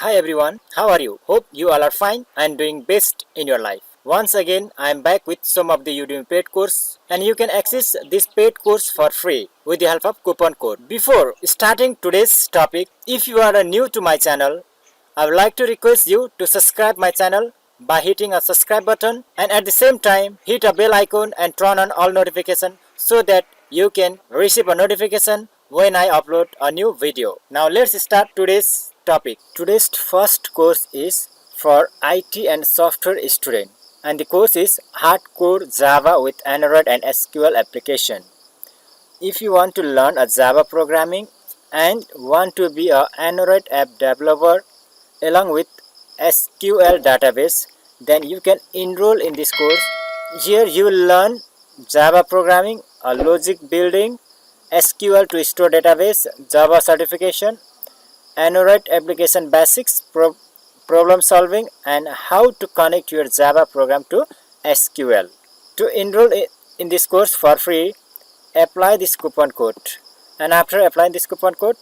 Hi everyone, how are you? Hope you all are fine and doing best in your life. Once again, I am back with some of the Udemy paid course and you can access this paid course for free with the help of coupon code. Before starting today's topic, if you are new to my channel, I would like to request you to subscribe my channel by hitting a subscribe button and at the same time hit a bell icon and turn on all notification so that you can receive a notification when I upload a new video. Now let's start today's topic. Today's first course is for IT and software student and the course is Hardcore Java with Android and SQL application. If you want to learn a Java programming and want to be an Android app developer along with SQL database, then you can enroll in this course. Here you will learn Java programming, logic building, SQL to store database, Java certification, Android application basics, problem solving, and how to connect your Java program to SQL. To enroll in this course for free, apply this coupon code. And after applying this coupon code,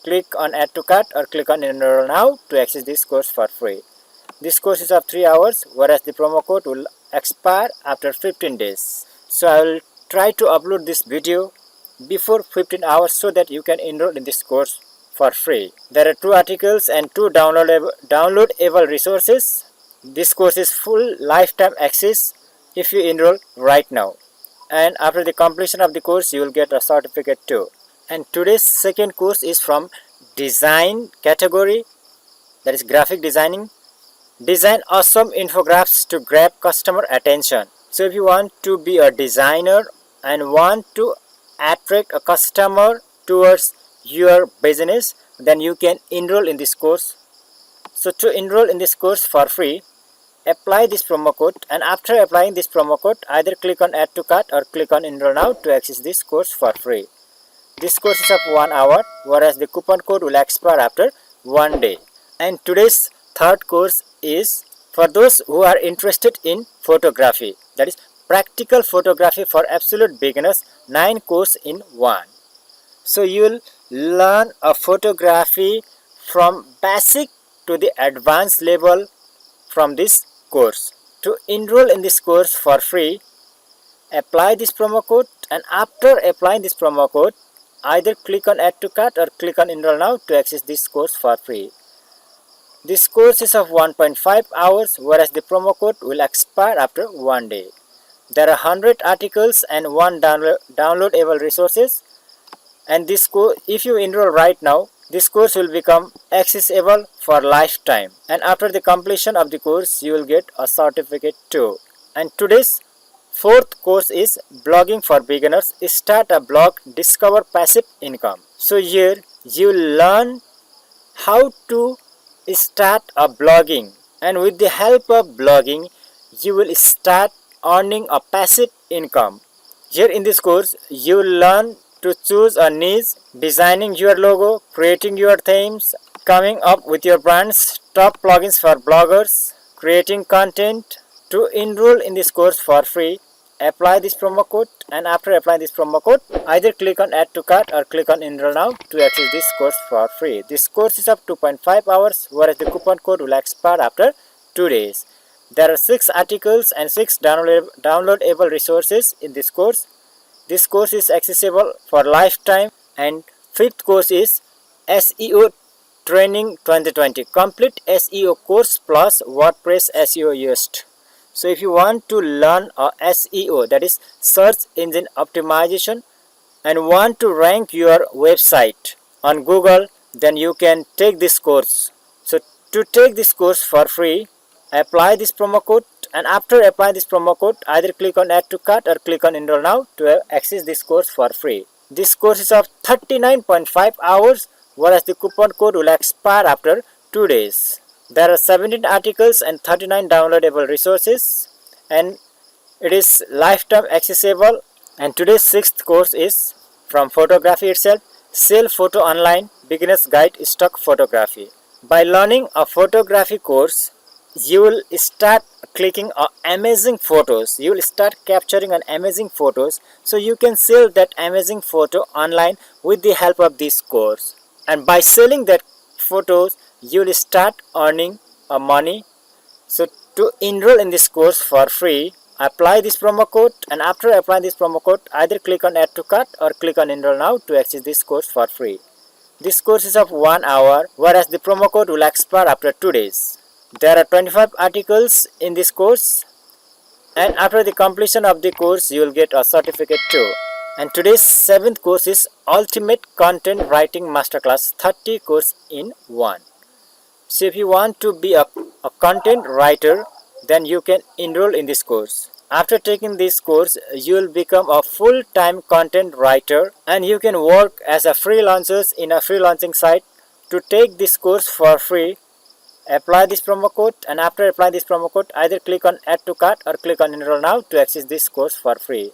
click on add to cart or click on enroll now to access this course for free. This course is of 3 hours, whereas the promo code will expire after 15 days. So I will try to upload this video before 15 hours so that you can enroll in this course for free. There are 2 articles and 2 downloadable resources. This course is full lifetime access if you enroll right now. And after the completion of the course, you will get a certificate too. And today's second course is from design category, that is graphic designing. Design awesome infographics to grab customer attention. So if you want to be a designer and want to attract a customer towards your business, then you can enroll in this course. So to enroll in this course for free, apply this promo code, and after applying this promo code, either click on add to cart or click on enroll now to access this course for free. This course is of 1 hour, whereas the coupon code will expire after 1 day. And today's third course is for those who are interested in photography, that is practical photography for absolute beginners, 9 course in 1. So you will learn a photography from basic to the advanced level from this course. To enroll in this course for free, apply this promo code, and after applying this promo code, either click on add to cart or click on enroll now to access this course for free. This course is of 1.5 hours, whereas the promo code will expire after 1 day. There are 100 articles and 1 downloadable resources, and this course, if you enroll right now, this course will become accessible for lifetime, and after the completion of the course you will get a certificate too. And today's fourth course is blogging for beginners. Start a blog, discover passive income. So here you learn how to start a blogging, and with the help of blogging you will start earning a passive income. Here in this course you will learn to choose a niche, designing your logo, creating your themes, coming up with your brand's top plugins for bloggers, creating content. To enroll in this course for free, apply this promo code, and after applying this promo code, either click on add to cart or click on enroll now to access this course for free. This course is of 2.5 hours, whereas the coupon code will expire after 2 days. There are 6 articles and 6 downloadable resources in this course. This course is accessible for lifetime. And fifth course is SEO Training 2020, complete SEO course plus WordPress SEO used. So if you want to learn SEO, that is search engine optimization, and want to rank your website on Google, then you can take this course. So to take this course for free, apply this promo code, and after applying this promo code, either click on add to cart or click on enroll now to access this course for free. This course is of 39.5 hours, whereas the coupon code will expire after 2 days. There are 17 articles and 39 downloadable resources, and it is lifetime accessible. And today's 6th course is from photography itself, Sell Photo Online, Beginner's Guide Stock Photography. By learning a photography course, you will start clicking on amazing photos. You will start capturing an amazing photos, so you can sell that amazing photo online with the help of this course. And by selling that photos, you will start earning money. So to enroll in this course for free, apply this promo code, and after applying this promo code, either click on add to cart or click on enroll now to access this course for free. This course is of 1 hour, whereas the promo code will expire after 2 days. There are 25 articles in this course, and after the completion of the course you will get a certificate too. And today's 7th course is Ultimate Content Writing Masterclass 30 course in 1. So if you want to be a content writer, then you can enroll in this course. After taking this course, you will become a full-time content writer, and you can work as a freelancer in a freelancing site. To take this course for free, apply this promo code, and after applying this promo code, either click on add to cart or click on enroll now to access this course for free.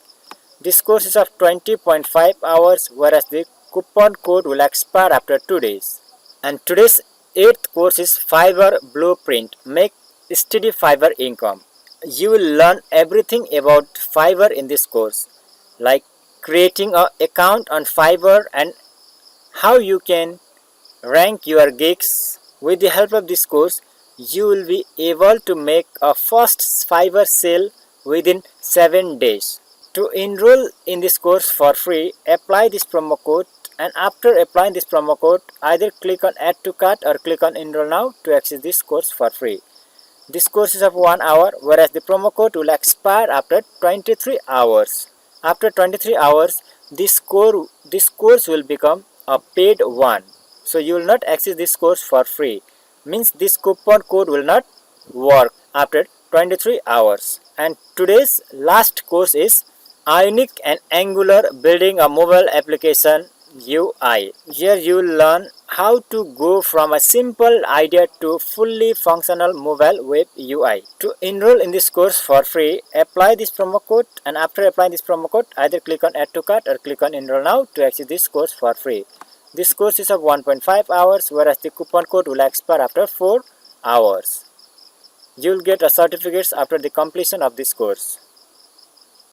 This course is of 20.5 hours, whereas the coupon code will expire after 2 days. And today's 8th course is Fiverr Blueprint, Make Steady Fiverr Income. You will learn everything about Fiverr in this course, like creating an account on Fiverr and how you can rank your gigs. With the help of this course, you will be able to make a first Fiverr sale within 7 days. To enroll in this course for free, apply this promo code, and after applying this promo code, either click on add to cart or click on enroll now to access this course for free. This course is of 1 hour, whereas the promo code will expire after 23 hours. After 23 hours, this course will become a paid one. So you will not access this course for free. Means this coupon code will not work after 23 hours. And today's last course is Ionic and Angular Building a Mobile Application UI. Here you will learn how to go from a simple idea to fully functional mobile web UI. To enroll in this course for free, apply this promo code, and after applying this promo code, either click on add to cart or click on enroll now to access this course for free. This course is of 1.5 hours, whereas the coupon code will expire after 4 hours. You will get a certificate after the completion of this course.